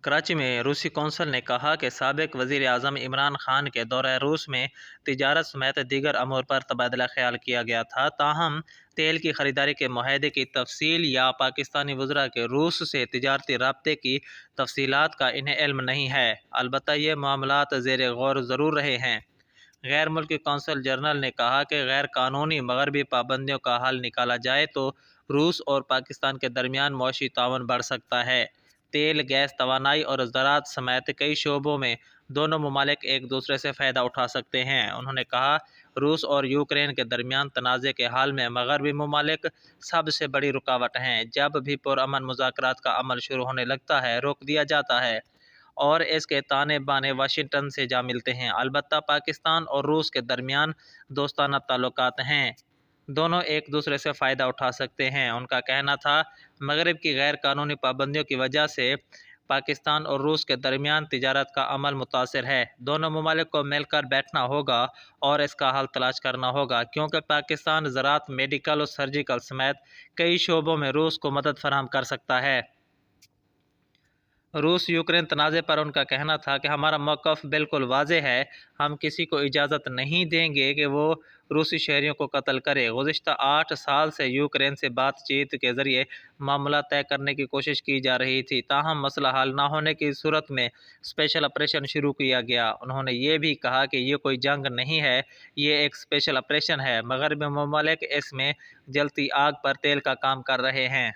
कराची में रूसी कौंसल ने कहा कि साबिक वज़ीर आज़म इमरान खान के दौरे रूस में तिजारत समेत दीगर अमूर पर तबादला ख्याल किया गया था। ताहम तेल की खरीदारी के मुआहदे की तफसील या पाकिस्तानी वज़रा के रूस से तिजारती राब्ते की तफसीलात का इन्हें इल्म नहीं है। अलबत्ता ये मामलात ज़ेर गौर ज़रूर रहे हैं। गैर मुल्की कौंसल जनरल ने कहा कि गैर कानूनी मगरबी पाबंदियों का हल निकाला जाए तो रूस और पाकिस्तान के दरमियान मौशी ताउन बढ़ सकता है। तेल, गैस, तवानाई और ज़राअत समेत कई शोबों में दोनों ममालिक एक दूसरे से फ़ायदा उठा सकते हैं। उन्होंने कहा, रूस और यूक्रेन के दरमियान तनाज़े के हाल में मगरबी ममालिक सबसे बड़ी रुकावट हैं। जब भी पुरअमन मुज़ाकरात का अमल शुरू होने लगता है, रोक दिया जाता है और इसके ताने बाने वाशिंगटन से जा मिलते हैं। अलबत्ता पाकिस्तान और रूस के दरमियान दोस्ताना ताल्लुकात हैं, दोनों एक दूसरे से फ़ायदा उठा सकते हैं। उनका कहना था, मगरब की गैर कानूनी पाबंदियों की वजह से पाकिस्तान और रूस के दरमियान तिजारत का अमल मुतासिर है। दोनों ममालिक को मिलकर बैठना होगा और इसका हल तलाश करना होगा, क्योंकि पाकिस्तान ज़राअत, मेडिकल और सर्जिकल समेत कई शोबों में रूस को मदद फराहम कर सकता है। रूस यूक्रेन तनाज़े पर उनका कहना था कि हमारा मौक़िफ़ बिल्कुल वाज़ेह है, हम किसी को इजाज़त नहीं देंगे कि वो रूसी शहरियों को कत्ल करे। गुज़िश्ता 8 साल से यूक्रेन से बातचीत के ज़रिए मामला तय करने की कोशिश की जा रही थी, ताहम मसला हल न होने की सूरत में स्पेशल ऑपरेशन शुरू किया गया। उन्होंने ये भी कहा कि ये कोई जंग नहीं है, ये एक स्पेशल ऑपरेशन है। मगरबी ममालिक इसमें जलती आग पर तेल का काम कर रहे हैं।